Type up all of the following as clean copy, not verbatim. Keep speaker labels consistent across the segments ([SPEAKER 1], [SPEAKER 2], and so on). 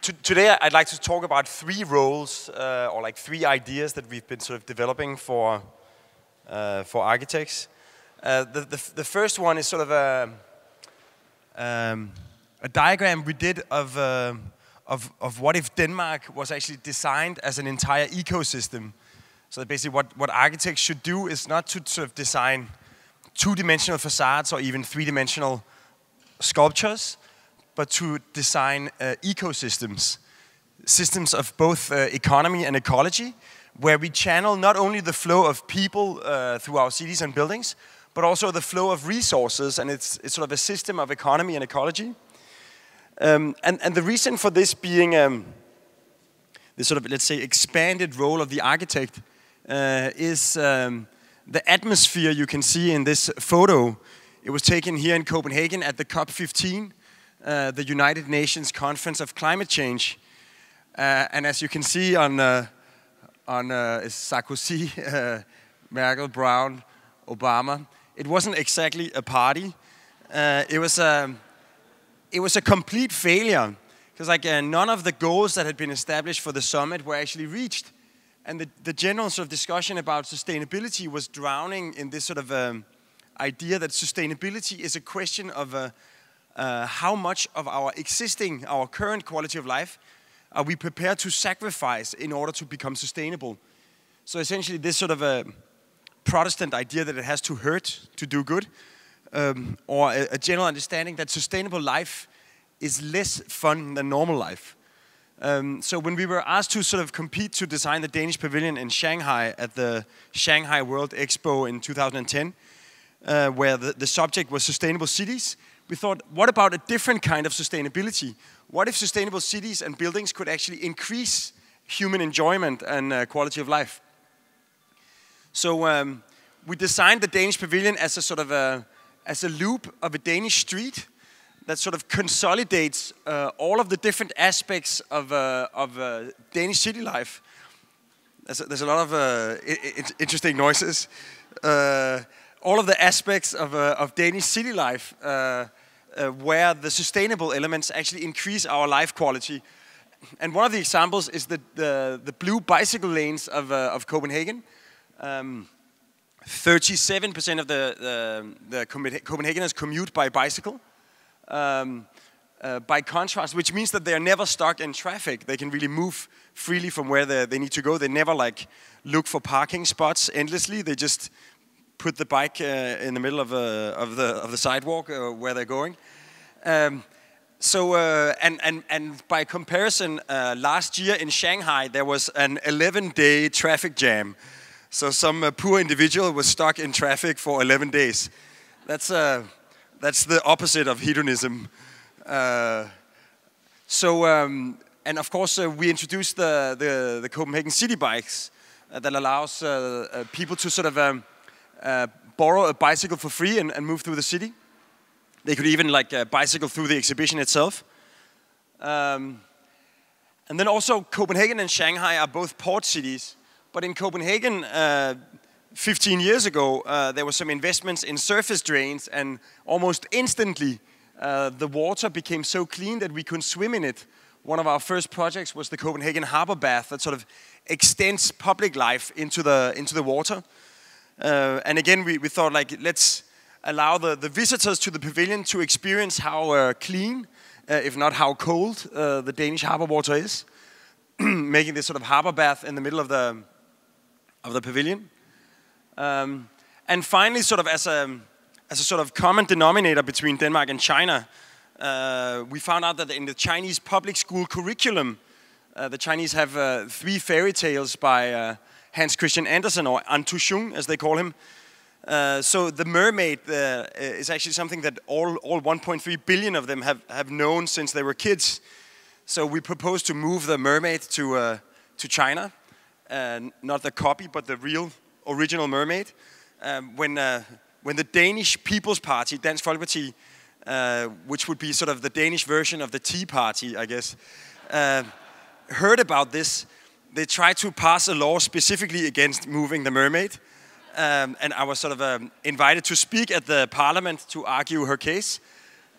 [SPEAKER 1] Today I'd like to talk about three roles or like three ideas that we've been sort of developing for architects. The first one is sort of a diagram we did of what if Denmark was actually designed as an entire ecosystem. So basically what architects should do is not to sort of design two-dimensional facades or even three-dimensional sculptures, but to design ecosystems, systems of both economy and ecology, where we channel not only the flow of people through our cities and buildings, but also the flow of resources, and it's sort of a system of economy and ecology. And the reason for this being this sort of, let's say, expanded role of the architect is the atmosphere you can see in this photo. It was taken here in Copenhagen at the COP15, the United Nations Conference of Climate Change. And as you can see on Sarkozy, Merkel, Brown, Obama, it wasn't exactly a party. It was a complete failure, because none of the goals that had been established for the summit were actually reached. And the general sort of discussion about sustainability was drowning in this sort of idea that sustainability is a question of how much of our current quality of life are we prepared to sacrifice in order to become sustainable. So essentially this sort of a Protestant idea that it has to hurt to do good, or a general understanding that sustainable life is less fun than normal life. So when we were asked to sort of compete to design the Danish pavilion in Shanghai at the Shanghai World Expo in 2010, where the subject was sustainable cities, we thought, what about a different kind of sustainability? What if sustainable cities and buildings could actually increase human enjoyment and quality of life? So we designed the Danish pavilion as a sort of as a loop of a Danish street that sort of consolidates all of the different aspects of Danish city life. There's a lot of interesting noises. All of the aspects of Danish city life where the sustainable elements actually increase our life quality. And one of the examples is the blue bicycle lanes of Copenhagen. 37% of the Copenhageners commute by bicycle. By contrast, which means that they are never stuck in traffic. They can really move freely from where they need to go. They never look for parking spots endlessly. They just put the bike in the middle of the sidewalk where they're going. And by comparison, last year in Shanghai there was an 11-day traffic jam. So some poor individual was stuck in traffic for 11 days. That's the opposite of hedonism. And of course we introduced the Copenhagen City Bikes that allows people to sort of borrow a bicycle for free and move through the city. They could even bicycle through the exhibition itself. And then also Copenhagen and Shanghai are both port cities. But in Copenhagen, 15 years ago, there were some investments in surface drains, and almost instantly the water became so clean that we could swim in it. One of our first projects was the Copenhagen Harbor Bath that sort of extends public life into the water. And again, we thought let's allow the visitors to the pavilion to experience how clean, if not how cold, the Danish harbor water is, making this sort of harbor bath in the middle of the pavilion. And finally, sort of as a sort of common denominator between Denmark and China, we found out that in the Chinese public school curriculum, the Chinese have 3 fairy tales by Hans Christian Andersen, or Antushung as they call him. So the mermaid is actually something that all 1.3 billion of them have known since they were kids. So we proposed to move the mermaid to China. Not the copy, but the real original mermaid. When the Danish People's Party, Dansk Folkeparti, which would be sort of the Danish version of the Tea Party, I guess, heard about this, they tried to pass a law specifically against moving the mermaid. And I was sort of invited to speak at the parliament to argue her case.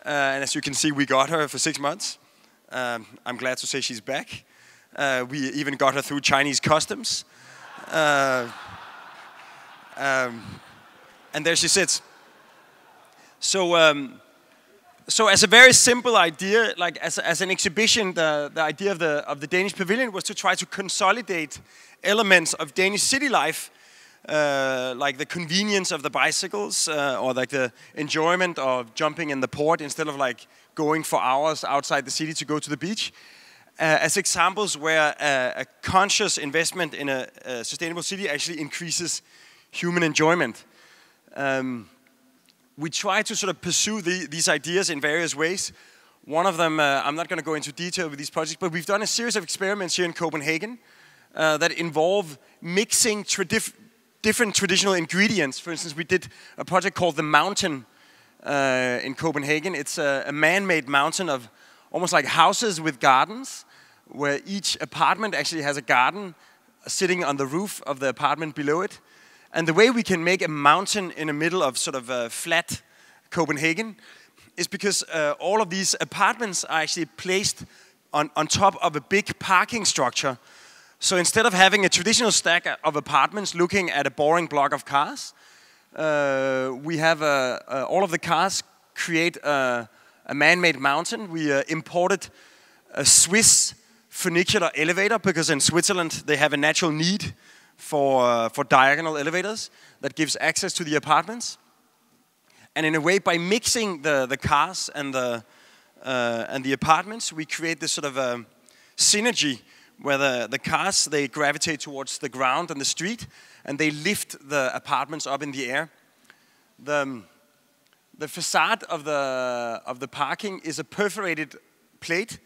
[SPEAKER 1] And as you can see, we got her for 6 months. I'm glad to say she's back. We even got her through Chinese customs. And there she sits. So as a very simple idea, like as an exhibition, the idea of the Danish pavilion was to try to consolidate elements of Danish city life, like the convenience of the bicycles, or like the enjoyment of jumping in the port instead of like going for hours outside the city to go to the beach, as examples where a conscious investment in a sustainable city actually increases human enjoyment. We try to sort of pursue these ideas in various ways. One of them, I'm not going to go into detail with these projects, but we've done a series of experiments here in Copenhagen that involve mixing different traditional ingredients. For instance, we did a project called The Mountain in Copenhagen. It's a man-made mountain of almost like houses with gardens, where each apartment actually has a garden sitting on the roof of the apartment below it. And the way we can make a mountain in the middle of sort of flat Copenhagen is because all of these apartments are actually placed on top of a big parking structure. So instead of having a traditional stack of apartments looking at a boring block of cars, we have all of the cars create a man-made mountain. We imported a Swiss funicular elevator because in Switzerland they have a natural need for diagonal elevators that gives access to the apartments. And in a way, by mixing the cars and the apartments, we create this sort of synergy where the cars, they gravitate towards the ground and the street, and they lift the apartments up in the air. The facade of the parking is a perforated plate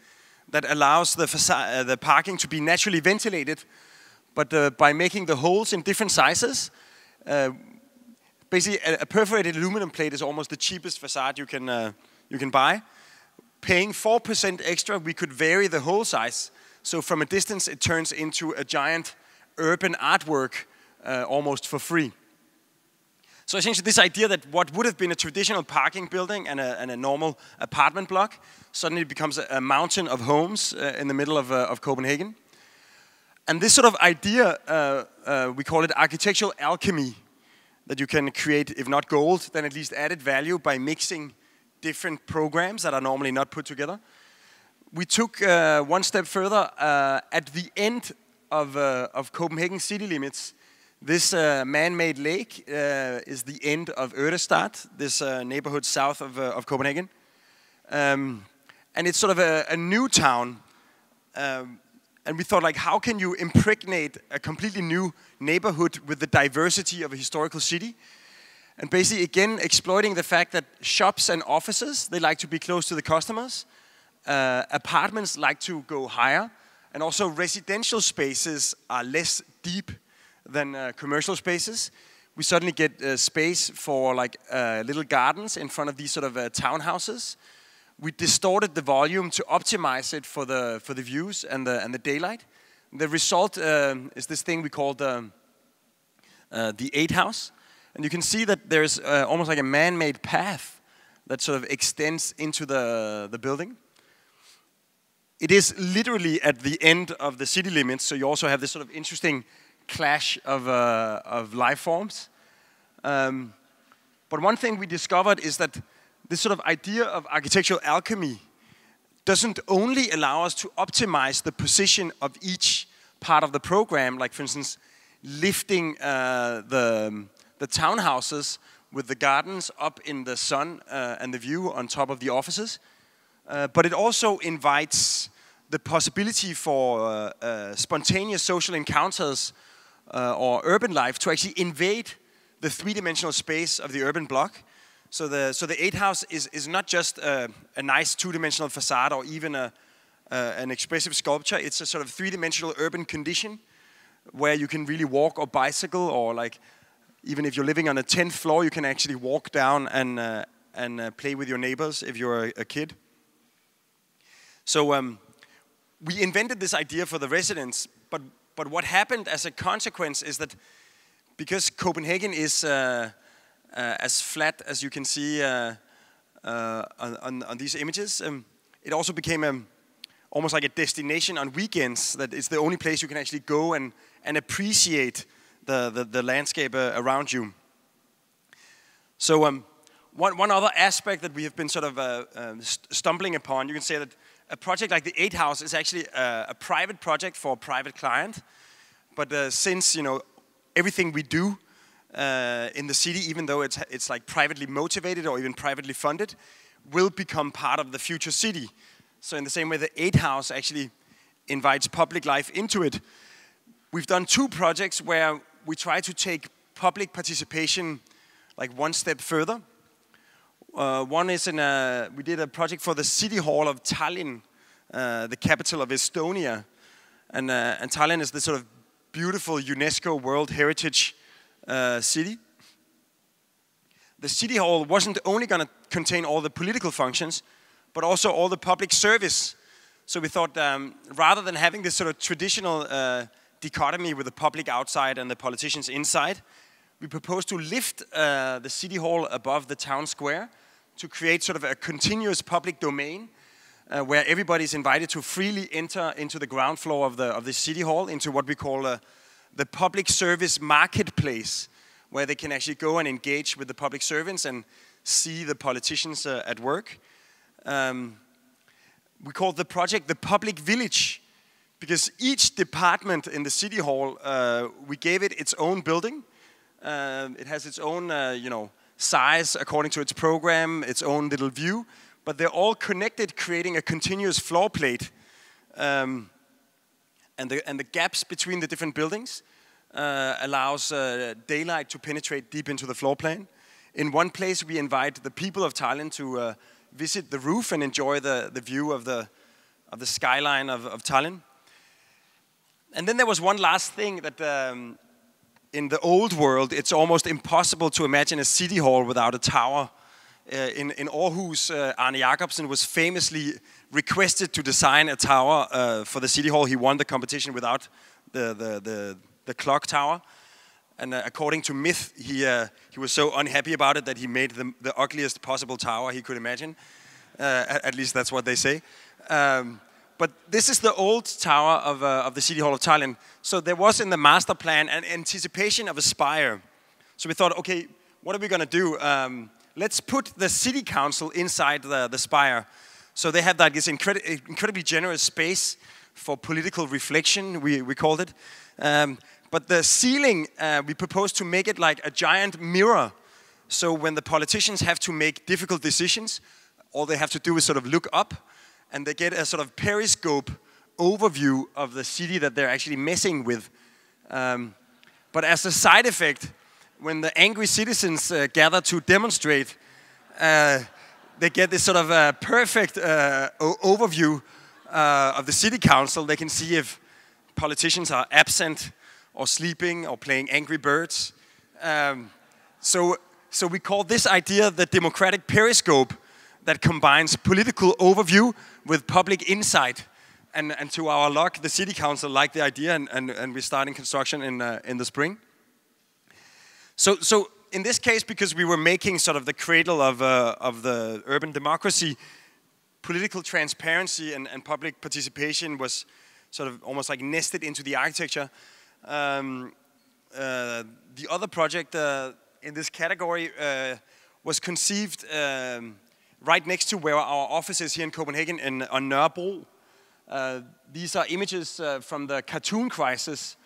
[SPEAKER 1] that allows the parking to be naturally ventilated. But by making the holes in different sizes, basically a perforated aluminum plate is almost the cheapest facade you can buy. Paying 4% extra, we could vary the hole size. So from a distance, it turns into a giant urban artwork almost for free. So essentially this idea that what would have been a traditional parking building and a normal apartment block suddenly becomes a mountain of homes in the middle of Copenhagen. And this sort of idea, we call it architectural alchemy, that you can create, if not gold, then at least added value by mixing different programs that are normally not put together. We took one step further. At the end of Copenhagen city limits, this man-made lake is the end of Ørestad, this neighborhood south of Copenhagen. And it's sort of a new town. And we thought, like, how can you impregnate a completely new neighborhood with the diversity of a historical city? And basically, again, exploiting the fact that shops and offices, they like to be close to the customers. Apartments like to go higher. And also residential spaces are less deep than commercial spaces. We suddenly get space for like little gardens in front of these sort of townhouses. We distorted the volume to optimize it for the views and the daylight. The result is this thing we call the 8 house. And you can see that there's almost like a man-made path that sort of extends into the building. It is literally at the end of the city limits, so you also have this sort of interesting clash of life forms. But one thing we discovered is that this sort of idea of architectural alchemy doesn't only allow us to optimize the position of each part of the program, like for instance, lifting the townhouses with the gardens up in the sun and the view on top of the offices, but it also invites the possibility for spontaneous social encounters or urban life to actually invade the three-dimensional space of the urban block. So the 8 house is not just a nice two-dimensional facade or even an expressive sculpture. It's a sort of three-dimensional urban condition where you can really walk or bicycle, or like even if you're living on the 10th floor, you can actually walk down and play with your neighbors if you're a kid. So we invented this idea for the residents, but what happened as a consequence is that because Copenhagen is as flat as you can see on these images, it also became almost like a destination on weekends, that it's the only place you can actually go and appreciate the landscape around you. So one other aspect that we have been sort of stumbling upon, you can say that a project like the 8 House is actually a private project for a private client. But since everything we do in the city, even though it's like privately motivated or even privately funded, will become part of the future city. So in the same way, the 8 House actually invites public life into it. We've done 2 projects where we try to take public participation like one step further. One is we did a project for the city hall of Tallinn, the capital of Estonia. And Tallinn is this sort of beautiful UNESCO World Heritage city. The city hall wasn't only going to contain all the political functions, but also all the public service. So we thought, rather than having this sort of traditional dichotomy with the public outside and the politicians inside, we proposed to lift the city hall above the town square to create sort of a continuous public domain where everybody is invited to freely enter into the ground floor of the city hall, into what we call the public service marketplace, where they can actually go and engage with the public servants and see the politicians at work. We called the project the Public Village, because each department in the city hall, we gave it its own building. It has its own, size according to its program, its own little view, but they're all connected, creating a continuous floor plate. And the gaps between the different buildings allows daylight to penetrate deep into the floor plan. In one place, we invite the people of Thailand to visit the roof and enjoy the view of the skyline of Tallinn. And then there was one last thing that in the old world, it's almost impossible to imagine a city hall without a tower. In Aarhus, Arne Jacobsen was famously requested to design a tower for the city hall. He won the competition without the clock tower. And according to myth, he was so unhappy about it that he made the ugliest possible tower he could imagine. At least that's what they say. But this is the old tower of the City Hall of Tallinn. So there was in the master plan an anticipation of a spire. So we thought, okay, what are we going to do? Let's put the city council inside the spire. So they have like this incredibly generous space for political reflection, we called it. But the ceiling, we proposed to make it like a giant mirror. So when the politicians have to make difficult decisions, all they have to do is sort of look up, and they get a sort of periscope overview of the city that they're actually messing with. But as a side effect, when the angry citizens gather to demonstrate, they get this sort of perfect overview of the city council. They can see if politicians are absent or sleeping or playing Angry Birds. So we call this idea the democratic periscope that combines political overview with public insight. And to our luck, the city council liked the idea, and we're starting construction in the spring. So in this case, because we were making sort of the cradle of the urban democracy, political transparency and public participation was sort of almost like nested into the architecture. The other project in this category was conceived right next to where our office is here in Copenhagen, on Nørrebro. These are images from the cartoon crisis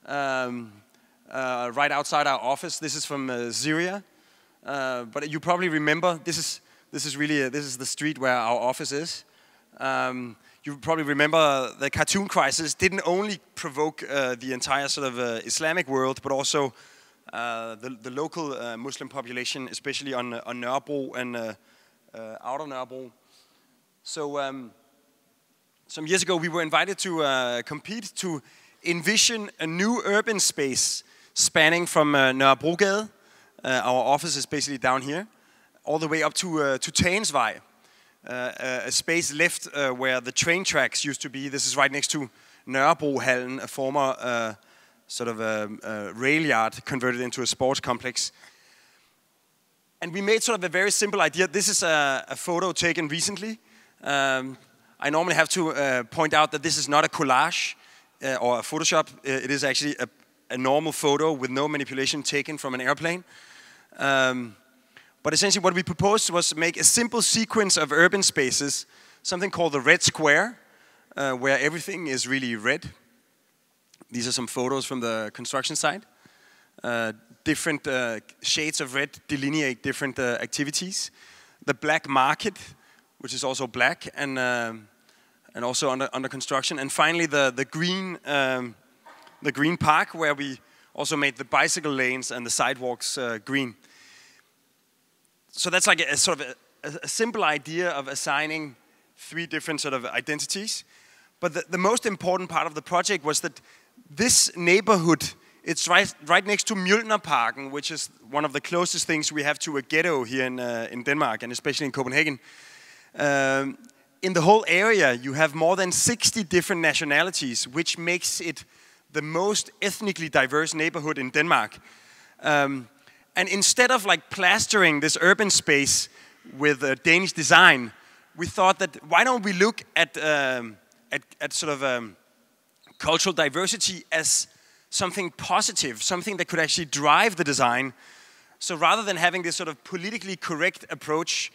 [SPEAKER 1] right outside our office. This is from Syria, but you probably remember this is the street where our office is. You probably remember the cartoon crisis didn't only provoke the entire sort of Islamic world, but also the local Muslim population, especially on Nørrebro and outer Nørrebro. So some years ago, we were invited to compete to envision a new urban space spanning from Nørrebrogade, our office is basically down here, all the way up to Tagensvej, a space left where the train tracks used to be. This is right next to Nørrebrohallen, a former sort of rail yard converted into a sports complex. And we made sort of a very simple idea. This is a photo taken recently. I normally have to point out that this is not a collage or a Photoshop. It is actually a normal photo with no manipulation taken from an airplane. But essentially what we proposed was make a simple sequence of urban spaces, something called the red square, where everything is really red. These are some photos from the construction site. Different shades of red delineate different activities. The black market, which is also black and also under construction. And finally, the green park, where we also made the bicycle lanes and the sidewalks green. So that's like a sort of a simple idea of assigning 3 different sort of identities. But the most important part of the project was that this neighborhood, it's right next to Mjølnerparken, which is one of the closest things we have to a ghetto here in Denmark, and especially in Copenhagen. In the whole area, you have more than 60 different nationalities, which makes it the most ethnically diverse neighborhood in Denmark. And instead of like plastering this urban space with Danish design, we thought that why don't we look at sort of cultural diversity as something positive, something that could actually drive the design. So rather than having this sort of politically correct approach,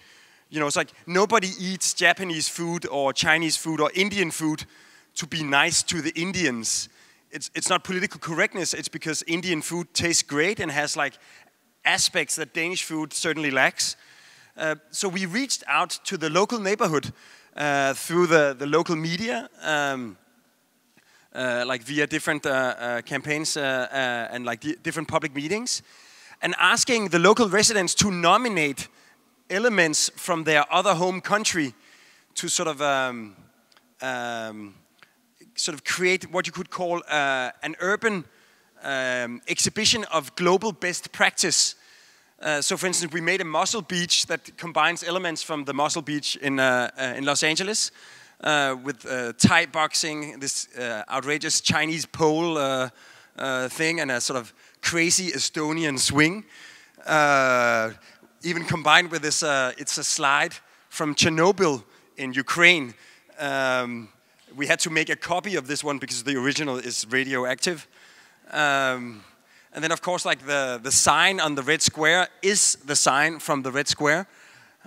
[SPEAKER 1] you know, it's like nobody eats Japanese food or Chinese food or Indian food to be nice to the Indians. It's not political correctness, it's because Indian food tastes great and has like aspects that Danish food certainly lacks. So we reached out to the local neighborhood through the local media, like via different campaigns and like different public meetings, and asking the local residents to nominate elements from their other home country to sort of create what you could call an urban exhibition of global best practice. So for instance, we made a muscle beach that combines elements from the muscle beach in Los Angeles with Thai boxing, this outrageous Chinese pole thing, and a sort of crazy Estonian swing. Even combined with this, it's a slide from Chernobyl in Ukraine. We had to make a copy of this one because the original is radioactive. And then, of course, like the sign on the red square is the sign from the red square.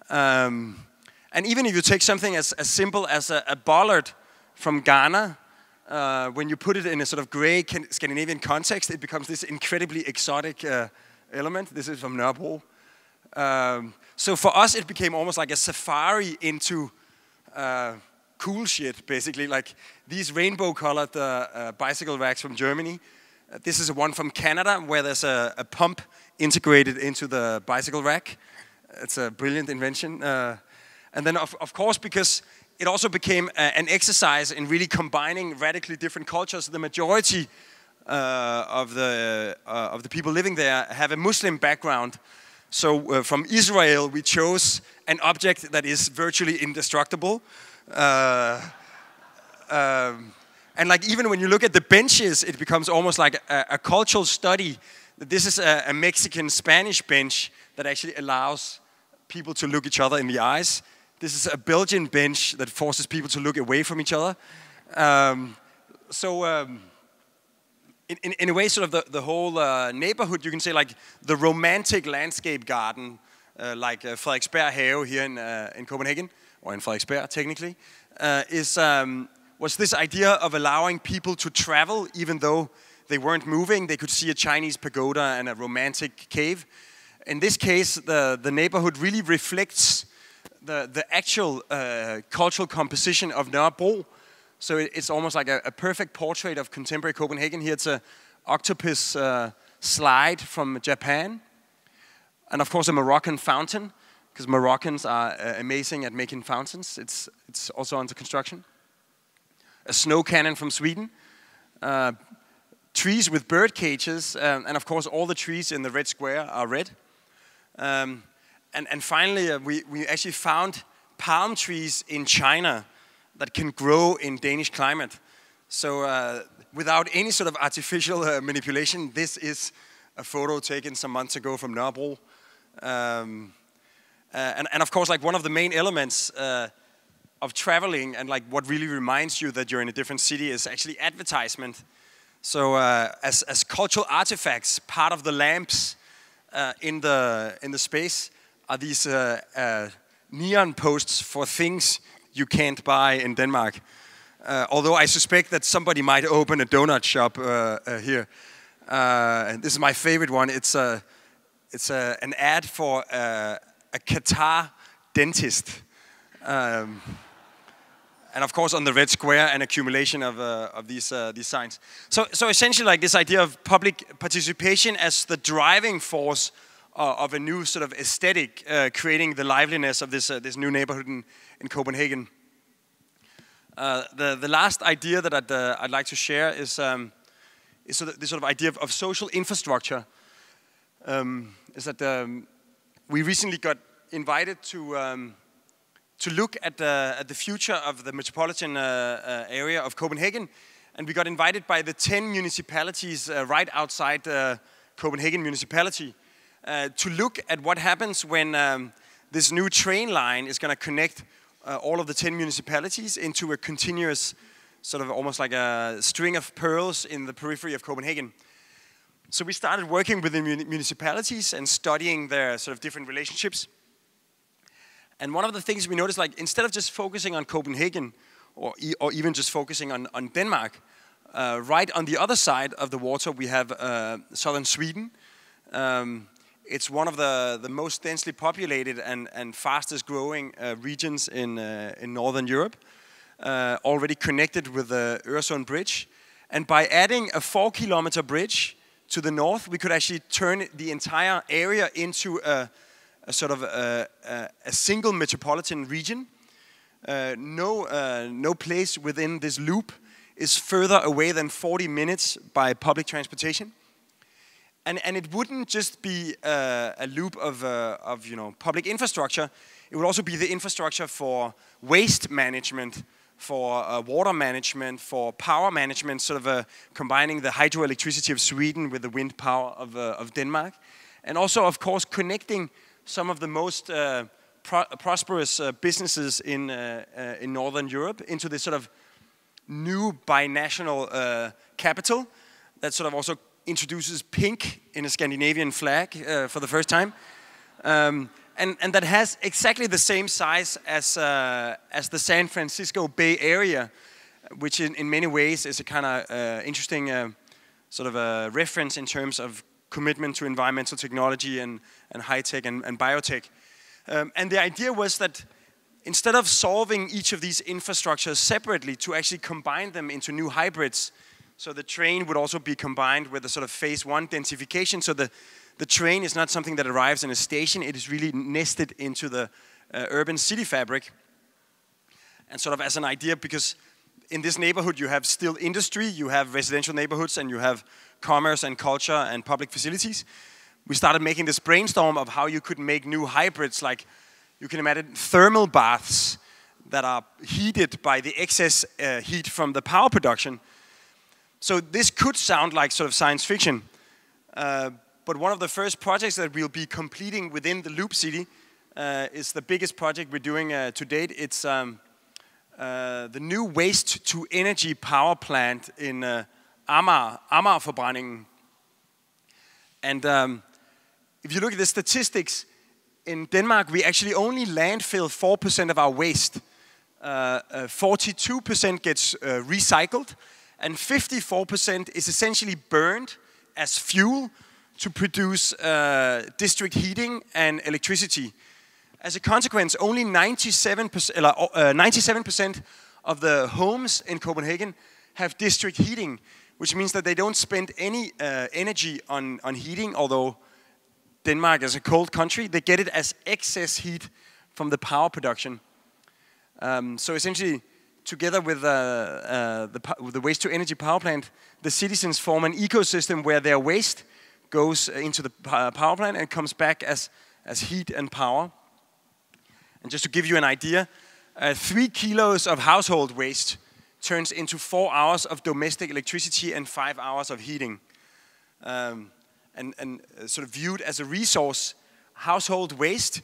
[SPEAKER 1] And even if you take something as simple as a bollard from Ghana, when you put it in a sort of gray Scandinavian context, it becomes this incredibly exotic element. This is from Nørrebro. So for us, it became almost like a safari into cool shit, basically. Like these rainbow-colored bicycle racks from Germany. This is one from Canada, where there's a pump integrated into the bicycle rack. It's a brilliant invention. And then, of course, because it also became an exercise in really combining radically different cultures, the majority of the people living there have a Muslim background. So from Israel, we chose an object that is virtually indestructible. And like even when you look at the benches, it becomes almost like a cultural study. This is a Mexican-Spanish bench that actually allows people to look each other in the eyes. This is a Belgian bench that forces people to look away from each other. In a way, sort of the whole neighborhood, you can say like the romantic landscape garden, like Frederiksberg Have here in Copenhagen, or in Frederiksberg technically, was this idea of allowing people to travel even though they weren't moving. They could see a Chinese pagoda and a romantic cave. In this case, the neighborhood really reflects the actual cultural composition of Nørrebro. So it's almost like a perfect portrait of contemporary Copenhagen. Here it's an octopus slide from Japan. And of course a Moroccan fountain, because Moroccans are amazing at making fountains. It's also under construction. A snow cannon from Sweden. Trees with bird cages. And of course all the trees in the red square are red. And finally we actually found palm trees in China that can grow in Danish climate. So without any sort of artificial manipulation, this is a photo taken some months ago from Nørrebro. And of course, like one of the main elements of traveling, and like what really reminds you that you're in a different city is actually advertisement. So as cultural artifacts, part of the lamps in the space are these neon posts for things you can't buy in Denmark. Although I suspect that somebody might open a donut shop here. And this is my favorite one. It's an ad for a Qatar dentist. And of course, on the red square, an accumulation of these signs. So essentially, like this idea of public participation as the driving force of a new sort of aesthetic, creating the liveliness of this new neighborhood in Copenhagen. The last idea that I'd like to share is this sort of idea of social infrastructure. Is that we recently got invited to look at the future of the metropolitan area of Copenhagen, and we got invited by the 10 municipalities right outside Copenhagen municipality to look at what happens when this new train line is going to connect all of the 10 municipalities into a continuous, sort of almost like a string of pearls in the periphery of Copenhagen. So we started working with the municipalities and studying their sort of different relationships. And one of the things we noticed, like instead of just focusing on Copenhagen or even just focusing on Denmark, right on the other side of the water we have southern Sweden. It's one of the most densely populated and fastest growing regions in Northern Europe, already connected with the Øresund Bridge. And by adding a 4-kilometer bridge to the north, we could actually turn the entire area into a sort of a single metropolitan region. No place within this loop is further away than 40 minutes by public transportation. And it wouldn't just be a loop of public infrastructure. It would also be the infrastructure for waste management, for water management, for power management, sort of combining the hydroelectricity of Sweden with the wind power of Denmark. And also, of course, connecting some of the most prosperous businesses in Northern Europe into this sort of new binational capital that sort of also introduces pink in a Scandinavian flag for the first time. And that has exactly the same size as the San Francisco Bay Area, which in many ways is a kind of interesting sort of a reference in terms of commitment to environmental technology and high-tech and biotech. And the idea was that instead of solving each of these infrastructures separately, to actually combine them into new hybrids. So the train would also be combined with the sort of phase 1 densification. So the train is not something that arrives in a station. It is really nested into the urban city fabric. And sort of as an idea, because in this neighborhood you have still industry, you have residential neighborhoods, and you have commerce and culture and public facilities. We started making this brainstorm of how you could make new hybrids, like you can imagine thermal baths that are heated by the excess heat from the power production. So this could sound like sort of science fiction, but one of the first projects that we'll be completing within the Loop City is the biggest project we're doing to date. It's the new waste-to-energy power plant in Amagerforbrændingen. And if you look at the statistics, in Denmark we actually only landfill 4% of our waste. 42% gets recycled, and 54% is essentially burned as fuel to produce district heating and electricity. As a consequence, only 97% of the homes in Copenhagen have district heating, which means that they don't spend any energy on heating, although Denmark is a cold country. They get it as excess heat from the power production. So essentially, together with the waste-to-energy power plant, the citizens form an ecosystem where their waste goes into the power plant and comes back as heat and power. And just to give you an idea, 3 kilos of household waste turns into 4 hours of domestic electricity and 5 hours of heating. And sort of viewed as a resource, household waste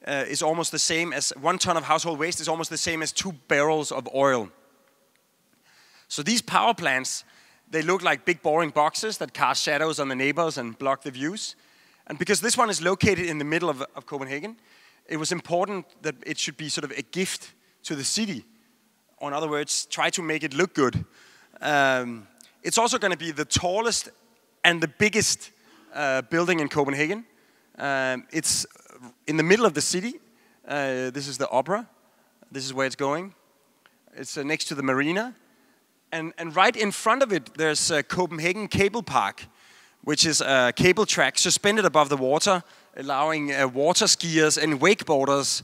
[SPEAKER 1] is almost the same as 1 ton of household waste is almost the same as 2 barrels of oil. So these power plants, they look like big boring boxes that cast shadows on the neighbors and block the views. And because this one is located in the middle of Copenhagen, it was important that it should be sort of a gift to the city. Or in other words, try to make it look good. It's also going to be the tallest and the biggest building in Copenhagen. It's in the middle of the city. This is the opera. This is where it's going. It's next to the marina. And right in front of it, there's Copenhagen Cable Park, which is a cable track suspended above the water, allowing water skiers and wakeboarders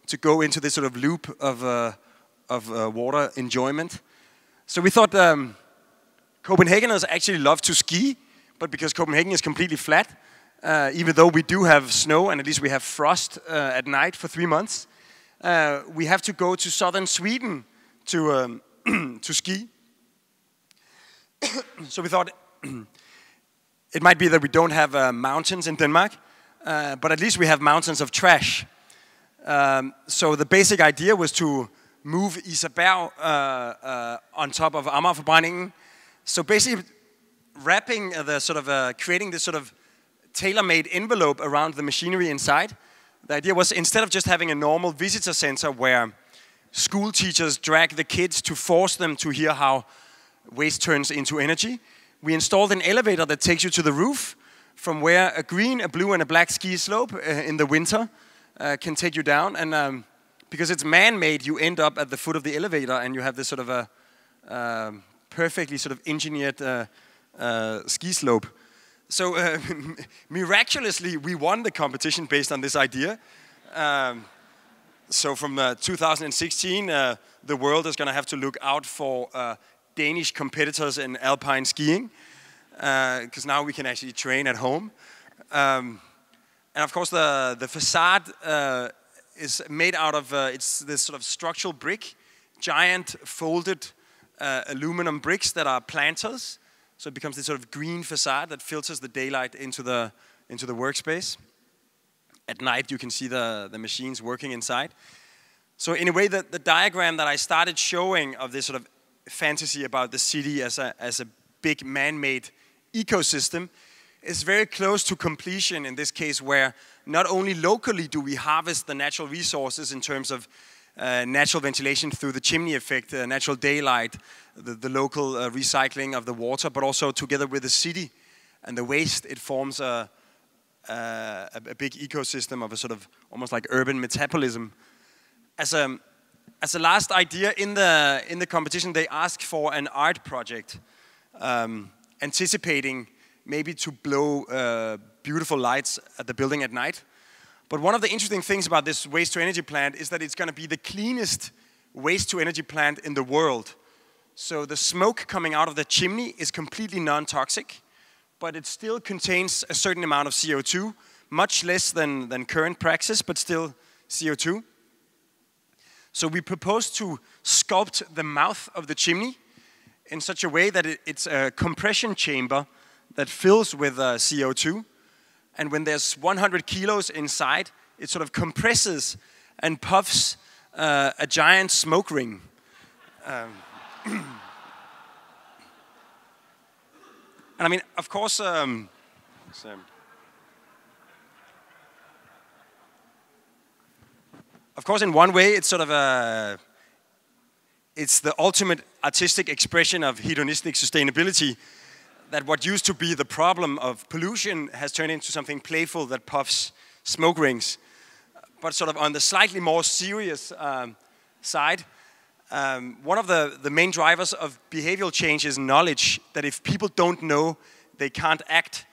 [SPEAKER 1] to go into this sort of loop of water enjoyment. So we thought Copenhageners actually love to ski, but because Copenhagen is completely flat, even though we do have snow and at least we have frost at night for 3 months, we have to go to southern Sweden to ski. So we thought it might be that we don't have mountains in Denmark, but at least we have mountains of trash. So the basic idea was to move Isaberg on top of Amagerforbrændingen. So basically wrapping the sort of, creating this sort of tailor-made envelope around the machinery inside. The idea was, instead of just having a normal visitor center where school teachers drag the kids to force them to hear how waste turns into energy, we installed an elevator that takes you to the roof, from where a green, a blue, and a black ski slope in the winter can take you down. And because it's man-made, you end up at the foot of the elevator, and you have this sort of a perfectly sort of engineered ski slope. So miraculously, we won the competition based on this idea. So from 2016, the world is going to have to look out for Danish competitors in alpine skiing, because now we can actually train at home. And of course, the facade is made out of it's this sort of structural brick, giant folded aluminum bricks that are planters. So it becomes this sort of green facade that filters the daylight into the workspace. At night, you can see the machines working inside. So in a way, the diagram that I started showing of this sort of fantasy about the city as a big man-made ecosystem is very close to completion in this case, where not only locally do we harvest the natural resources in terms of natural ventilation through the chimney effect, natural daylight, the local recycling of the water, but also together with the city and the waste, it forms a big ecosystem of a sort of almost like urban metabolism. As a last idea in the competition, they asked for an art project, anticipating maybe to blow beautiful lights at the building at night. But one of the interesting things about this waste-to-energy plant is that it's going to be the cleanest waste-to-energy plant in the world. So the smoke coming out of the chimney is completely non-toxic, but it still contains a certain amount of CO2, much less than current practice, but still CO2. So we propose to sculpt the mouth of the chimney in such a way that it's a compression chamber that fills with CO2. And when there's 100 kilos inside, it sort of compresses and puffs a giant smoke ring. And I mean, of course, in one way, it's sort of it's the ultimate artistic expression of hedonistic sustainability, that what used to be the problem of pollution has turned into something playful that puffs smoke rings. But sort of on the slightly more serious side, one of the main drivers of behavioral change is knowledge, that if people don't know, they can't act.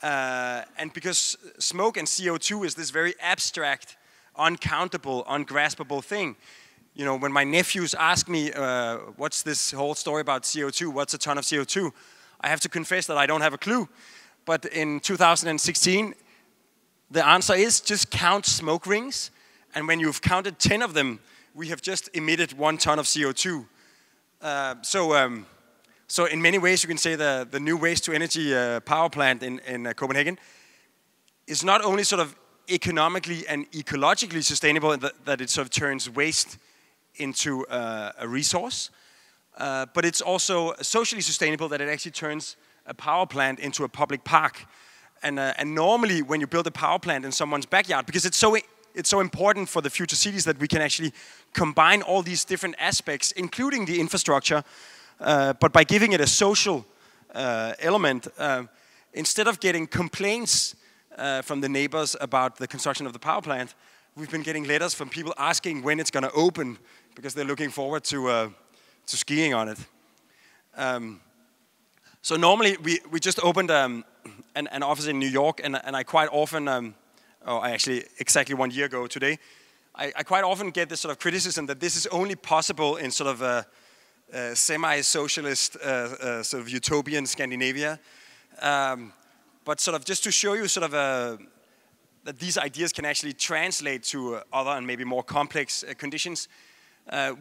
[SPEAKER 1] And because smoke and CO2 is this very abstract, uncountable, ungraspable thing. You know, when my nephews ask me, what's this whole story about CO2, what's a ton of CO2? I have to confess that I don't have a clue. But in 2016, the answer is just count smoke rings. And when you've counted 10 of them, we have just emitted 1 ton of CO2. So in many ways, you can say the new waste-to-energy power plant in Copenhagen is not only sort of economically and ecologically sustainable, that it sort of turns waste into a resource. But it's also socially sustainable, that it actually turns a power plant into a public park. And normally when you build a power plant in someone's backyard, because it's so important for the future cities that we can actually combine all these different aspects, including the infrastructure, but by giving it a social element, instead of getting complaints from the neighbors about the construction of the power plant, we've been getting letters from people asking when it's going to open, because they're looking forward to skiing on it. So normally we just opened an office in New York, and I quite often, actually exactly 1 year ago today, I quite often get this sort of criticism that this is only possible in sort of a semi-socialist, sort of utopian Scandinavia. But sort of just to show you sort of that these ideas can actually translate to other and maybe more complex conditions,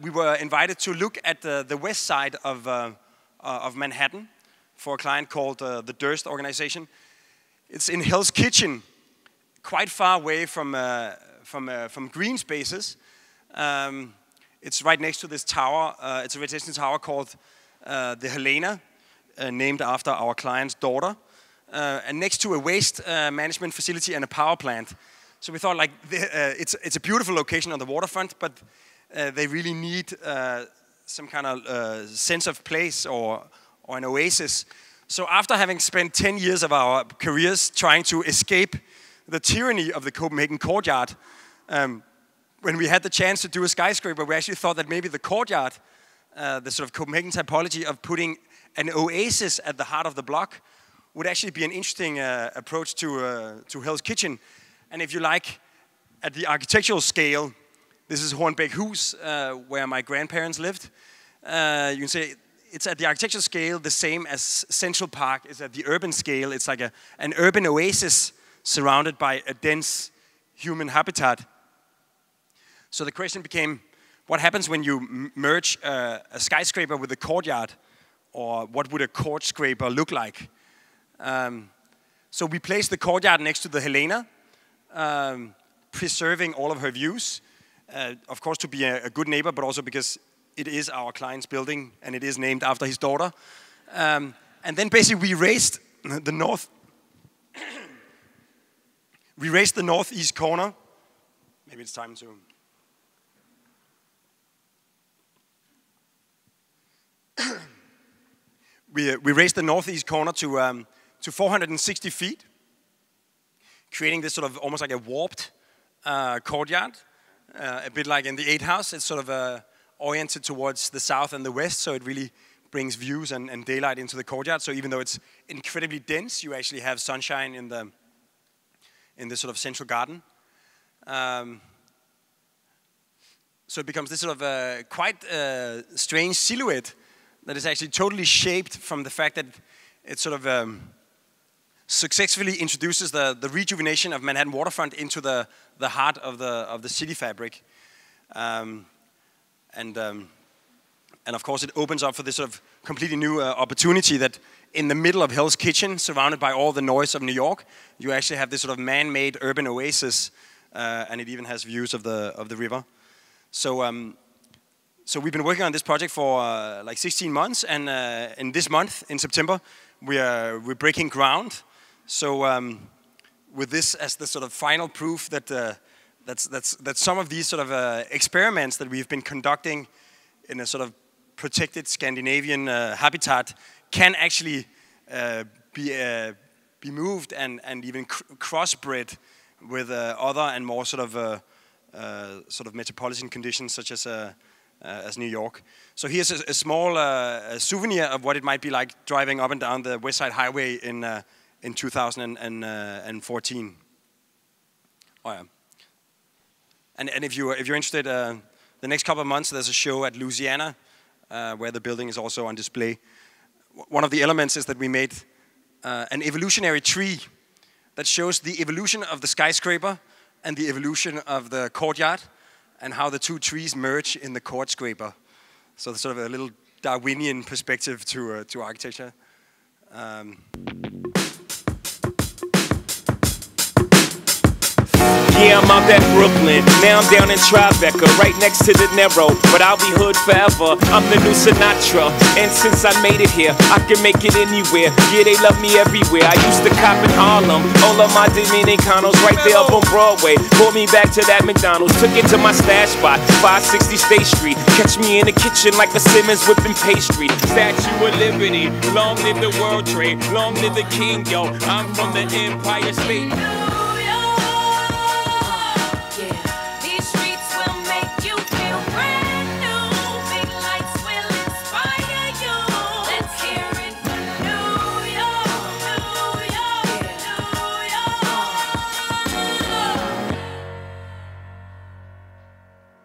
[SPEAKER 1] we were invited to look at the west side of Manhattan for a client called the Durst organization. It's in Hell's Kitchen, quite far away from green spaces. It's right next to this tower. It's a residential tower called the Helena, named after our client's daughter, and next to a waste management facility and a power plant. So we thought, like, it's a beautiful location on the waterfront, but they really need some kind of sense of place or an oasis. So after having spent 10 years of our careers trying to escape the tyranny of the Copenhagen courtyard, when we had the chance to do a skyscraper, we actually thought that maybe the courtyard, the sort of Copenhagen typology of putting an oasis at the heart of the block, would actually be an interesting approach to Hell's Kitchen. And if you like, at the architectural scale, this is Hornbækhus, where my grandparents lived. You can say it's at the architectural scale the same as Central Park is at the urban scale. It's like an urban oasis surrounded by a dense human habitat. So the question became, what happens when you merge a skyscraper with a courtyard? Or what would a court scraper look like? So we placed the courtyard next to the Helena, preserving all of her views. Of course, to be a good neighbor, but also because it is our client's building and it is named after his daughter. And then basically we raised the northeast corner. Maybe it's time to. We raised the northeast corner to 460 feet, creating this sort of almost like a warped courtyard, a bit like in the 8 House. It's sort of oriented towards the south and the west, so it really brings views and daylight into the courtyard. So even though it's incredibly dense, you actually have sunshine in the sort of central garden. So it becomes this sort of quite strange silhouette that is actually totally shaped from the fact that it sort of successfully introduces the rejuvenation of Manhattan waterfront into the heart of the city fabric. And of course it opens up for this sort of completely new opportunity that in the middle of Hell's Kitchen, surrounded by all the noise of New York, you actually have this sort of man-made urban oasis, and it even has views of the river. So we've been working on this project for like 16 months, and in this month, in September, we're breaking ground. So with this as the sort of final proof that some of these sort of experiments that we've been conducting in a sort of protected Scandinavian habitat can actually be moved and even crossbred with other and more sort of metropolitan conditions such as New York. So here's a small souvenir of what it might be like driving up and down the West Side Highway in 2014. Oh yeah. And if you're interested, the next couple of months there's a show at Louisiana where the building is also on display. One of the elements is that we made an evolutionary tree that shows the evolution of the skyscraper and the evolution of the courtyard, and how the two trees merge in the court scraper. So there's sort of a little Darwinian perspective to architecture.
[SPEAKER 2] Yeah, I'm out at Brooklyn. Now I'm down in Tribeca, right next to the Narrow. But I'll be hood forever. I'm the new Sinatra. And since I made it here, I can make it anywhere. Yeah, they love me everywhere. I used to cop in Harlem. All of my Dominicanos right there up on Broadway. Pulled me back to that McDonald's. Took it to my stash spot, 560 State Street. Catch me in the kitchen like a Simmons whipping pastry. Statue of Liberty. Long live the World Trade. Long live the King, yo. I'm from the Empire State.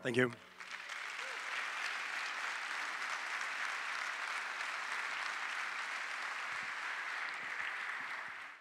[SPEAKER 1] Thank you.